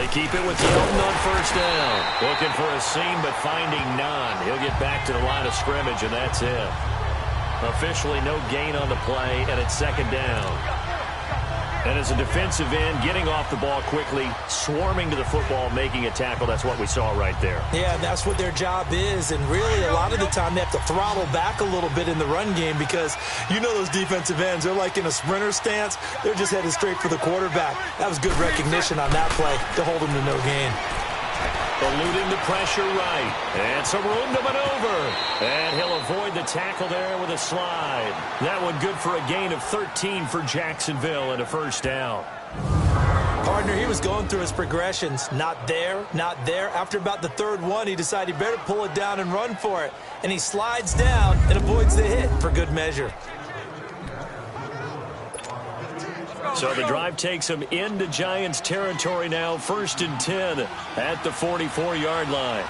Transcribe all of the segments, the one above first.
They keep it with Yeldon on first down. Looking for a seam, but finding none. He'll get back to the line of scrimmage, and that's it. Officially no gain on the play, and it's second down. And as a defensive end, getting off the ball quickly, swarming to the football, making a tackle, that's what we saw right there. Yeah, and that's what their job is. And really, a lot of the time, they have to throttle back a little bit in the run game because you know those defensive ends, they're like in a sprinter stance. They're just headed straight for the quarterback. That was good recognition on that play to hold them to no gain. Eluding the pressure right. And some room to maneuver. And he'll avoid the tackle there with a slide. That one good for a gain of 13 for Jacksonville and a first down. Partner, he was going through his progressions. Not there, not there. After about the third one, he decided he better pull it down and run for it. And he slides down and avoids the hit for good measure. So the drive takes him into Giants territory now, 1st and 10 at the 44-yard line.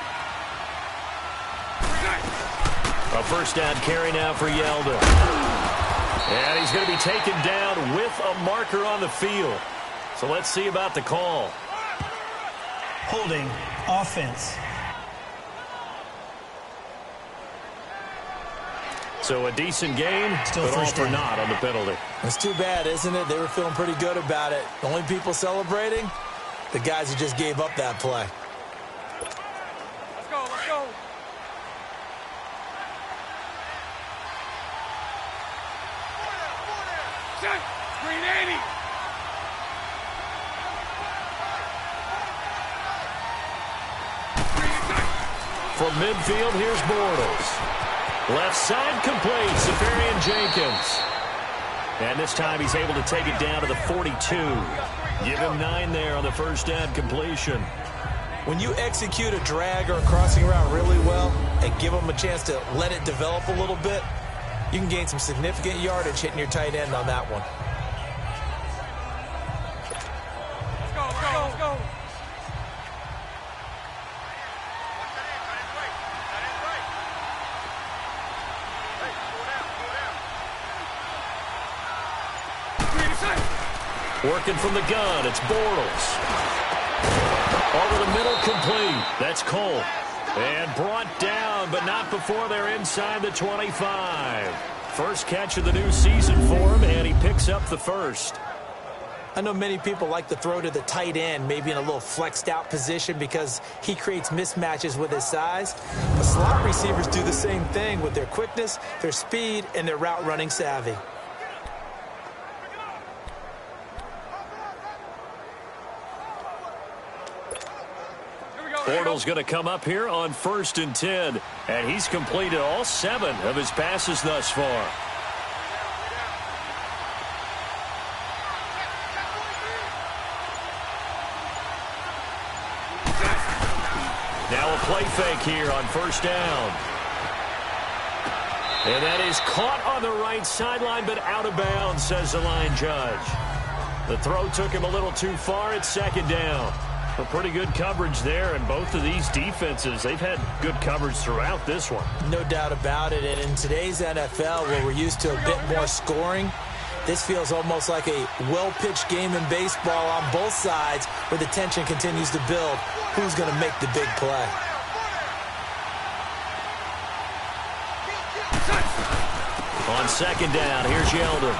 A first down carry now for Yeldon. And he's going to be taken down with a marker on the field. So let's see about the call. Holding offense. So a decent game, Still but all first for down. naught on the penalty. It's too bad, isn't it? They were feeling pretty good about it. The only people celebrating, the guys who just gave up that play. Let's go, let's go. Green 80. From midfield, here's Bortles. Left side complete, Safarian Jenkins. And this time he's able to take it down to the 42. Give him 9 there on the first down completion. When you execute a drag or a crossing route really well and give them a chance to let it develop a little bit, you can gain some significant yardage hitting your tight end on that one. Let's go, let's go, let's go. Working from the gun, it's Bortles. Over the middle, complete. That's Cole. And brought down, but not before they're inside the 25. First catch of the new season for him, and he picks up the first. I know many people like to throw to the tight end, maybe in a little flexed out position because he creates mismatches with his size. But slot receivers do the same thing with their quickness, their speed, and their route running savvy. Bortles going to come up here on 1st and 10, and he's completed all 7 of his passes thus far. Now a play fake here on first down. And that is caught on the right sideline, but out of bounds, says the line judge. The throw took him a little too far. It's second down. A pretty good coverage there, and both of these defenses, they've had good coverage throughout this one. No doubt about it, and in today's NFL, where we're used to a bit more scoring, this feels almost like a well-pitched game in baseball on both sides where the tension continues to build. Who's going to make the big play? On second down, here's Yeldon.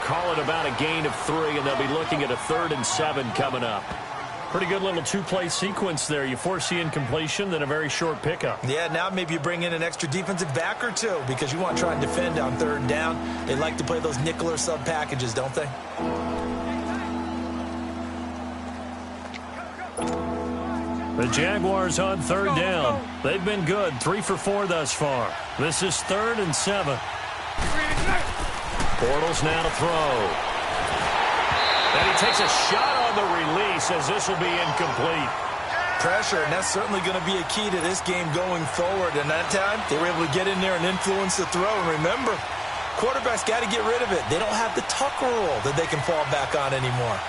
Call it about a gain of 3, and they'll be looking at a 3rd and 7 coming up. Pretty good little 2-play sequence there. You force the incompletion, then a very short pickup. Yeah, now maybe you bring in an extra defensive back or 2 because you want to try and defend on 3rd down. They like to play those nickel or sub packages, don't they? The Jaguars on 3rd down. They've been good, 3 for 4 thus far. This is 3rd and 7. Bortles now to throw. And he takes a shot on the release as this will be incomplete. Pressure, and that's certainly going to be a key to this game going forward. And that time, they were able to get in there and influence the throw. And remember, quarterbacks got to get rid of it. They don't have the Tucker rule that they can fall back on anymore.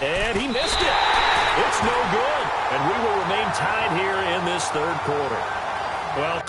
And he missed it. It's no good. And we will remain tied here in this 3rd quarter. Well,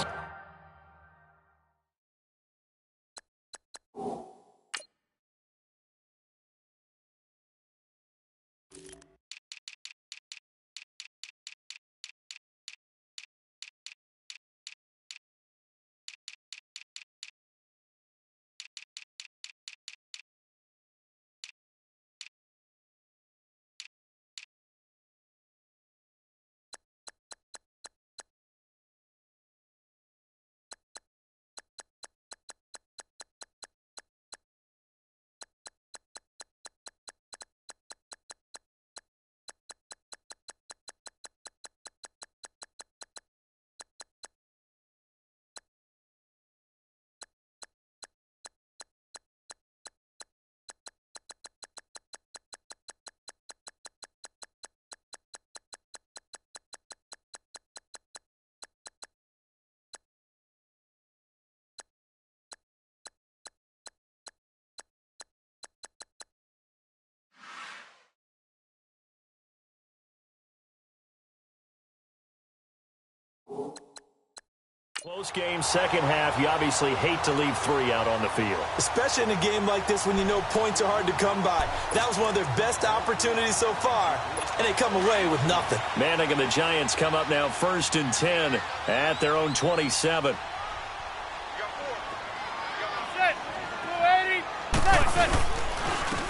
close game, second half. You obviously hate to leave 3 out on the field. Especially in a game like this when you know points are hard to come by. That was one of their best opportunities so far, and they come away with nothing. Manning and the Giants come up now 1st and 10 at their own 27.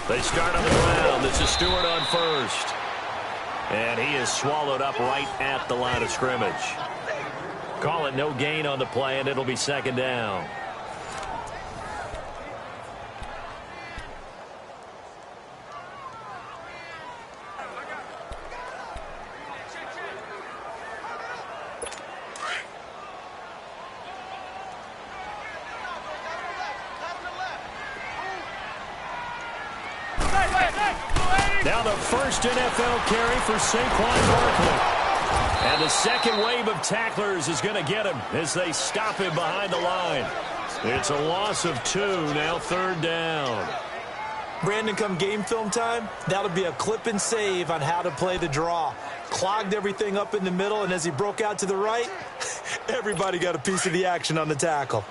They start on the ground. This is Stewart on first. And he is swallowed up right at the line of scrimmage. Call it no gain on the play, and it'll be second down. Now the first NFL carry for Saquon Barkley. And the second wave of tacklers is going to get him as they stop him behind the line. It's a loss of 2, now 3rd down. Brandon, come game film time, that'll be a clip and save on how to play the draw. Clogged everything up in the middle, and as he broke out to the right, everybody got a piece of the action on the tackle.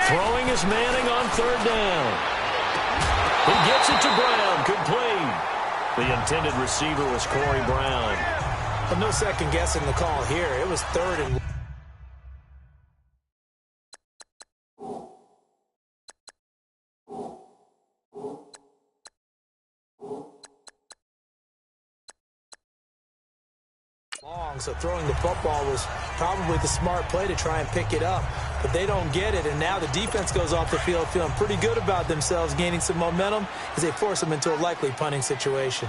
Throwing is Manning on 3rd down. He gets it to Brown, complete. The intended receiver was Corey Brown. But no second guessing the call here. It was 3rd and long, so throwing the football was probably the smart play to try and pick it up. But they don't get it, and now the defense goes off the field feeling pretty good about themselves, gaining some momentum as they force them into a likely punting situation.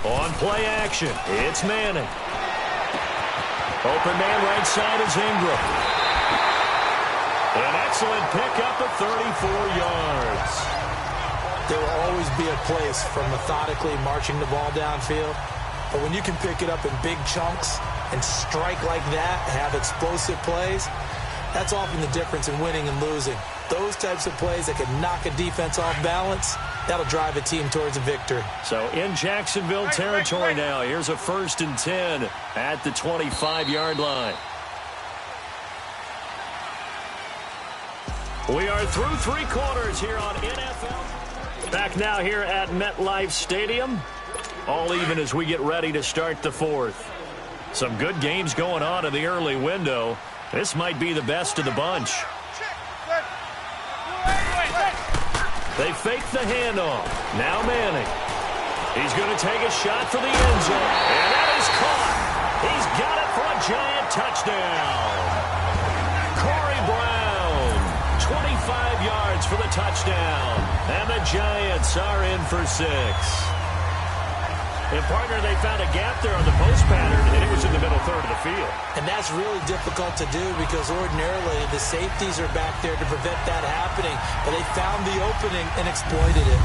On play action, it's Manning. Open man right side is Ingram. An excellent pickup of 34 yards. There will always be a place for methodically marching the ball downfield. But when you can pick it up in big chunks and strike like that, have explosive plays, that's often the difference in winning and losing. Those types of plays that can knock a defense off balance, that'll drive a team towards a victory. So in Jacksonville territory now, here's a 1st and 10 at the 25-yard line. We are through 3 quarters here on NFL. Back now here at MetLife Stadium. All even as we get ready to start the 4th. Some good games going on in the early window. This might be the best of the bunch. They fake the handoff. Now Manning. He's going to take a shot for the end zone. And that is caught. He's got it for a giant touchdown. Corey Brown, 25 yards for the touchdown. And the Giants are in for 6. And, partner, they found a gap there on the post pattern, and it was in the middle third of the field. And that's really difficult to do because ordinarily the safeties are back there to prevent that happening. But they found the opening and exploited it.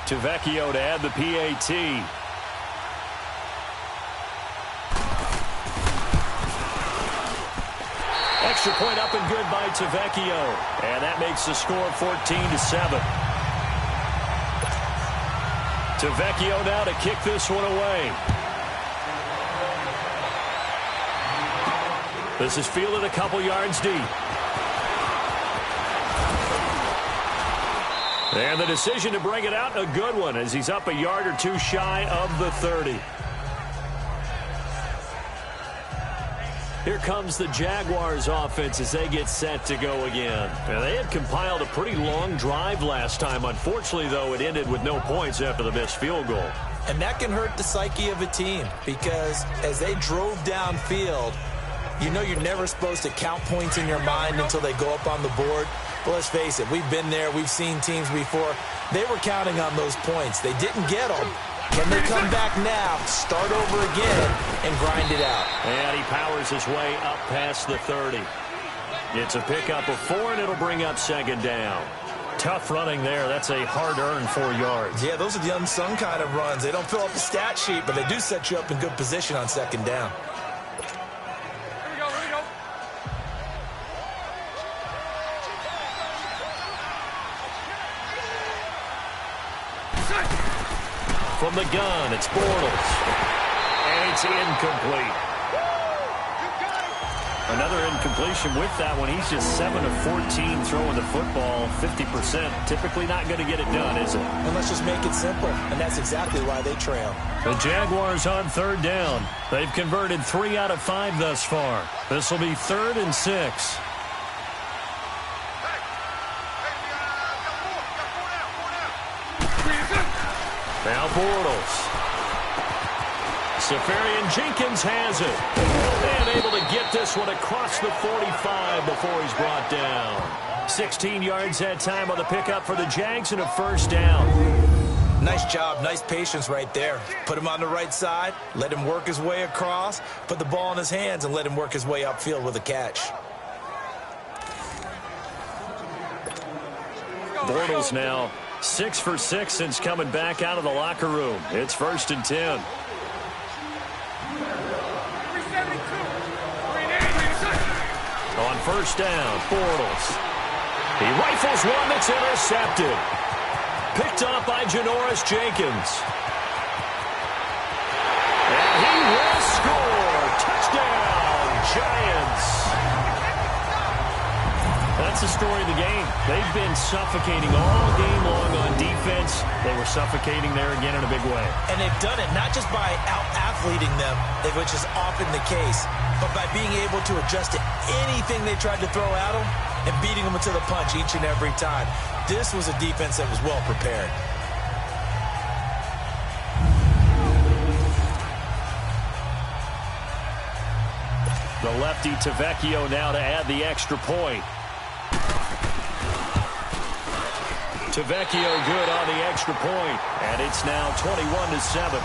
To Vecchio to add the PAT. extra point up and good by Tavecchio. And that makes the score 14-7. Tavecchio now to kick this one away. This is fielded a couple yards deep. And the decision to bring it out, a good one, as he's up a yard or two shy of the 30. Here comes the Jaguars offense as they get set to go again. Now, they had compiled a pretty long drive last time. Unfortunately, though, it ended with no points after the missed field goal. And that can hurt the psyche of a team because as they drove downfield, you know you're never supposed to count points in your mind until they go up on the board. But let's face it, we've been there. We've seen teams before. They were counting on those points. They didn't get them. Can they come back now, start over again, and grind it out? And he powers his way up past the 30. It's a pickup of 4, and it'll bring up second down. Tough running there. That's a hard-earned 4 yards. Yeah, those are the unsung kind of runs. They don't fill up the stat sheet, but they do set you up in good position on second down. From the gun, it's Bortles. And it's incomplete. Another incompletion with that one. He's just 7 of 14 throwing the football, 50%. Typically not going to get it done, is it? And let's just make it simple. And that's exactly why they trail. The Jaguars on third down. They've converted 3 out of 5 thus far. This will be 3rd and 6. Now Bortles. Safarian Jenkins has it. And able to get this one across the 45 before he's brought down. 16 yards that time on the pickup for the Jags and a first down. Nice job, nice patience right there. Put him on the right side, let him work his way across, put the ball in his hands, and let him work his way upfield with a catch. Bortles now 6 for 6 since coming back out of the locker room. It's 1st and 10. On first down, Bortles. He rifles one that's intercepted. Picked up by Janoris Jenkins. And he will score. Touchdown, Giants. That's the story of the game. They've been suffocating all game long on defense. They were suffocating there again in a big way. And they've done it not just by out-athleting them, which is often the case, but by being able to adjust to anything they tried to throw at them and beating them to the punch each and every time. This was a defense that was well prepared. The lefty Tavecchio now to add the extra point. Tavecchio good on the extra point, and it's now 21-7.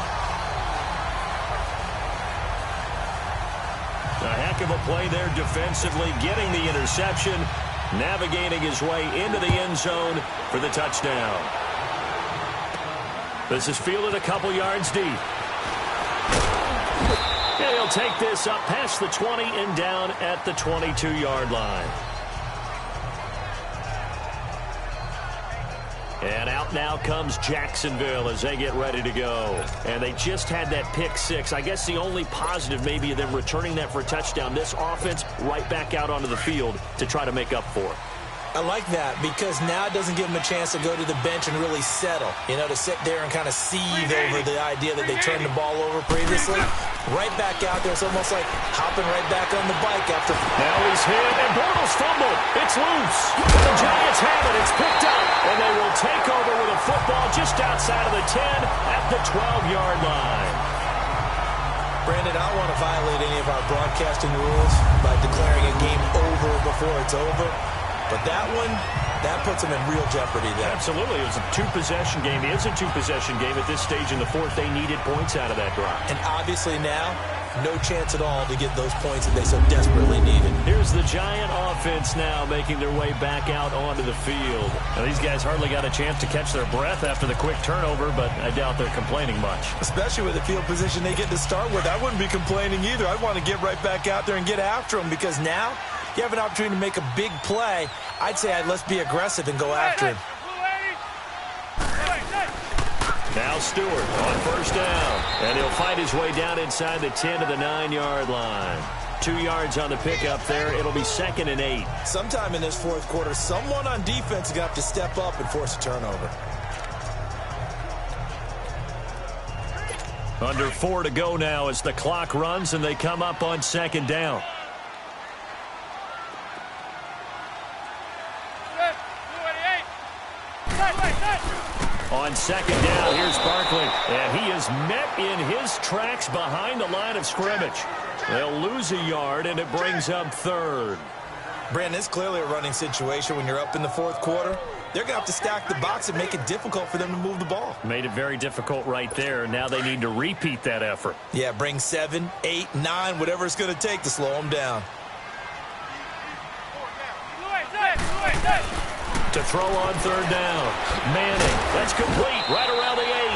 A heck of a play there defensively, getting the interception, navigating his way into the end zone for the touchdown. This is fielded a couple yards deep. And he'll take this up past the 20 and down at the 22-yard line. And out now comes Jacksonville as they get ready to go. And they just had that pick 6. I guess the only positive maybe of them returning that for a touchdown. This offense right back out onto the field to try to make up for it. I like that because now it doesn't give them a chance to go to the bench and really settle. You know, to sit there and kind of seethe over the idea that they turned the ball over previously. Right back out there. It's almost like hopping right back on the bike after. Now he's hit, and Bortles fumbled. It's loose. The Giants have it. It's picked up, and they will take over with a football just outside of the 10 at the 12-yard line. Brandon, I don't want to violate any of our broadcasting rules by declaring a game over before it's over. But that one, that puts them in real jeopardy there. Absolutely. It was a two-possession game. It is a two-possession game at this stage in the fourth. They needed points out of that drive. And obviously now, no chance at all to get those points that they so desperately needed. Here's the Giant offense now making their way back out onto the field. Now, these guys hardly got a chance to catch their breath after the quick turnover, but I doubt they're complaining much. Especially with the field position they get to start with. I wouldn't be complaining either. I'd want to get right back out there and get after them because now you have an opportunity to make a big play, I'd say let's be aggressive and go after him. Now Stewart on first down, and he'll find his way down inside the 10 to the 9-yard line. 2 yards on the pickup there. It'll be 2nd and 8. Sometime in this fourth quarter, someone on defense is going to have to step up and force a turnover. Under 4 to go now as the clock runs and they come up on 2nd down. On 2nd down, here's Barkley, and he is met in his tracks behind the line of scrimmage. They'll lose a yard, and it brings up 3rd. Brandon, it's clearly a running situation when you're up in the fourth quarter. They're going to have to stack the box and make it difficult for them to move the ball. Made it very difficult right there. Now they need to repeat that effort. Yeah, bring 7, 8, 9, whatever it's going to take to slow them down. To throw on 3rd down. Manning, that's complete right around the 8.